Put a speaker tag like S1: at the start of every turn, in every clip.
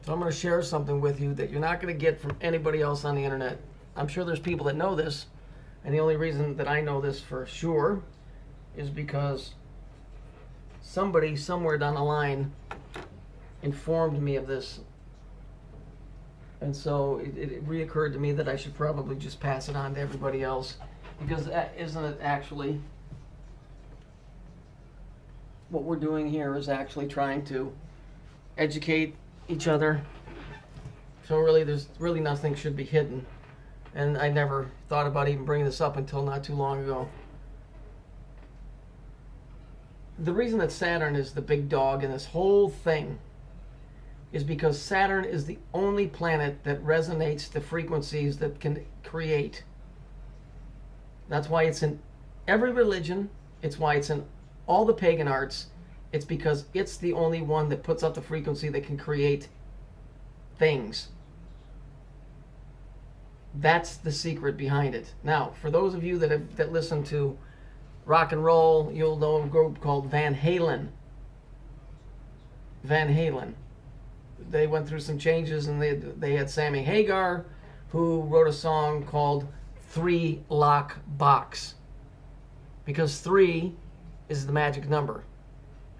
S1: So I'm going to share something with you that you're not going to get from anybody else on the internet. I'm sure there's people that know this, and the only reason that I know this for sure is because somebody somewhere down the line informed me of this. And so it reoccurred to me that I should probably just pass it on to everybody else, because isn't it actually what we're doing here is actually trying to educate each other. So really, there's really nothing should be hidden. And I never thought about even bringing this up until not too long ago. The reason that Saturn is the big dog in this whole thing is because Saturn is the only planet that resonates the frequencies that can create. That's why it's in every religion. It's why it's in all the pagan arts. It's because it's the only one that puts out the frequency that can create things. That's the secret behind it. Now, for those of you that listen to rock and roll, you'll know a group called Van Halen. Van Halen. They went through some changes, and they had Sammy Hagar, who wrote a song called 3 Lock Box. Because 3 is the magic number,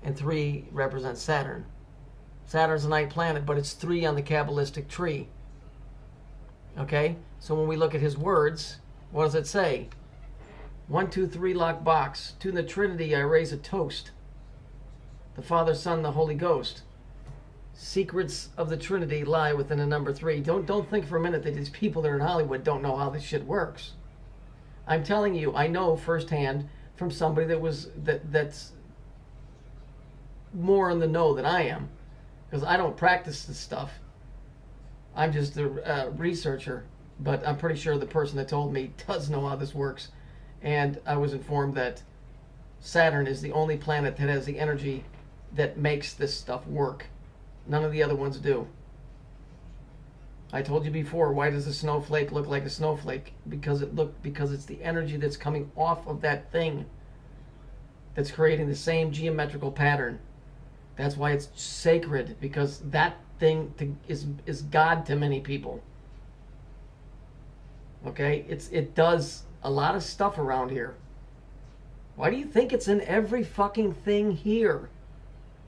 S1: and 3 represents Saturn. Saturn's a night planet, but it's 3 on the Kabbalistic tree. Okay? So when we look at his words, what does it say? 1, 2, 3 lock box. To the Trinity I raise a toast. The Father, Son, the Holy Ghost. Secrets of the Trinity lie within the number 3. Don't think for a minute that these people that are in Hollywood don't know how this shit works. I'm telling you, I know firsthand from somebody that's more in the know than I am, because I don't practice this stuff. I'm just a researcher, but I'm pretty sure the person that told me does know how this works. And I was informed that Saturn is the only planet that has the energy that makes this stuff work. None of the other ones do. I told you before, why does a snowflake look like a snowflake? Because it's the energy that's coming off of that thing that's creating the same geometrical pattern. That's why it's sacred, because that thing is God to many people. Okay? It does a lot of stuff around here. Why do you think it's in every fucking thing here?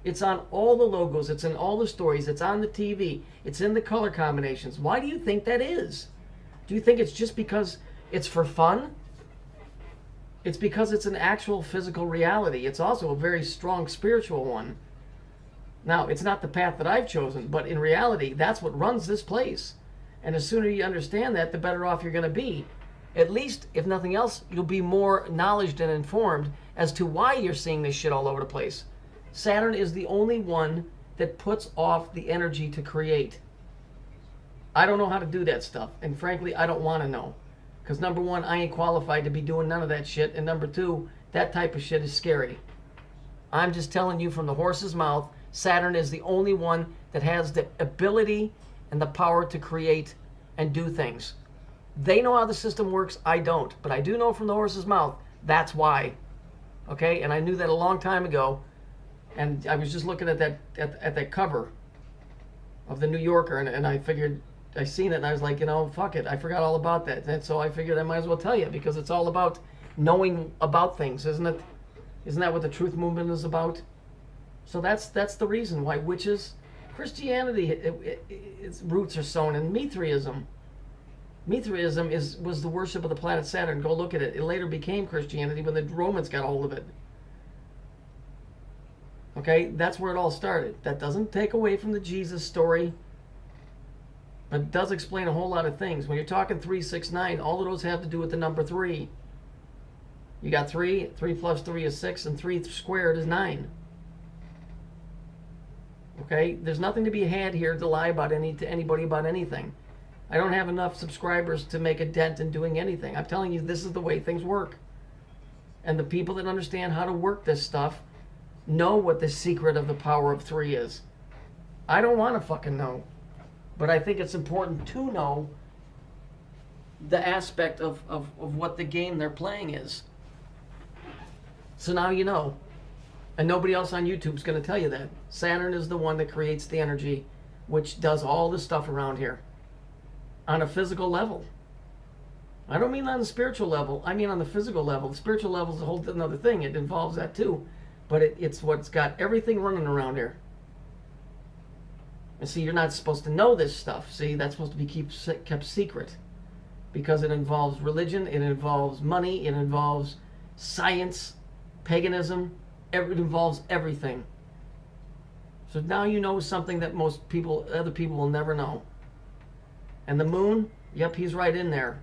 S1: It's on all the logos. It's in all the stories. It's on the TV. It's in the color combinations. Why do you think that is? Do you think it's just because it's for fun? It's because it's an actual physical reality. It's also a very strong spiritual one. Now, it's not the path that I've chosen, but in reality, that's what runs this place. And the sooner you understand that, the better off you're going to be. At least, if nothing else, you'll be more knowledgeable and informed as to why you're seeing this shit all over the place. Saturn is the only one that puts off the energy to create. I don't know how to do that stuff, and frankly, I don't want to know. Because number one, I ain't qualified to be doing none of that shit, and number two, that type of shit is scary. I'm just telling you from the horse's mouth, Saturn is the only one that has the ability and the power to create and do things. They know how the system works, I don't. But I do know from the horse's mouth, that's why. Okay, and I knew that a long time ago. And I was just looking at that cover of the New Yorker, and I figured, I seen it, and I was like, you know, fuck it, I forgot all about that. And so I figured I might as well tell you, because it's all about knowing about things, isn't it? Isn't that what the truth movement is about? So that's the reason why witches, Christianity, its roots are sown in Mithraism. Mithraism was the worship of the planet Saturn. Go look at it. It later became Christianity when the Romans got a hold of it. Okay, that's where it all started. That doesn't take away from the Jesus story, but it does explain a whole lot of things. When you're talking 3, 6, 9, all of those have to do with the number 3. You got 3, 3 plus 3 is 6, and 3 squared is 9. Okay, there's nothing to be had here to lie about to anybody about anything. I don't have enough subscribers to make a dent in doing anything. I'm telling you, this is the way things work. And the people that understand how to work this stuff know what the secret of the power of 3 is. I don't want to fucking know. But I think it's important to know the aspect of what the game they're playing is. So now you know. And nobody else on YouTube is going to tell you that. Saturn is the one that creates the energy which does all this stuff around here on a physical level. I don't mean on the spiritual level. I mean on the physical level. The spiritual level is a whole another thing. It involves that too. But it's what's got everything running around here. And see, you're not supposed to know this stuff. See, that's supposed to be kept secret. Because it involves religion, it involves money, it involves science, paganism. It involves everything. So now you know something that most people, other people will never know. And the moon, yep, he's right in there.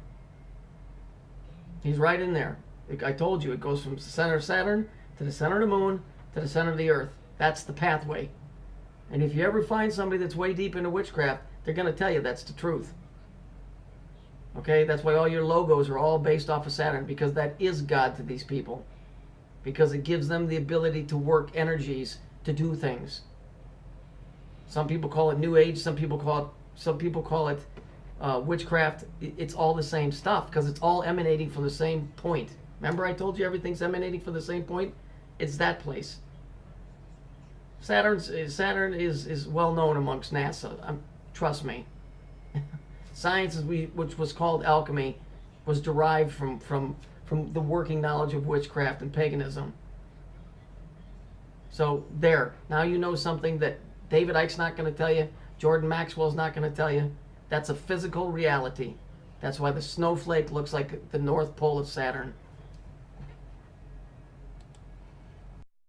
S1: He's right in there. I told you, it goes from the center of Saturn to the center of the moon to the center of the earth. That's the pathway. And if you ever find somebody that's way deep into witchcraft, they're going to tell you that's the truth. Okay, that's why all your logos are all based off of Saturn, because that is God to these people. Because it gives them the ability to work energies to do things. Some people call it New Age, some people call it witchcraft. It's all the same stuff, because it's all emanating from the same point. Remember I told you everything's emanating from the same point? It's that place. Saturn is well known amongst NASA. Trust me. Science, which was called alchemy, was derived from the working knowledge of witchcraft and paganism. So there, now you know something that David Icke's not going to tell you, Jordan Maxwell's not going to tell you. That's a physical reality. That's why the snowflake looks like the North Pole of Saturn.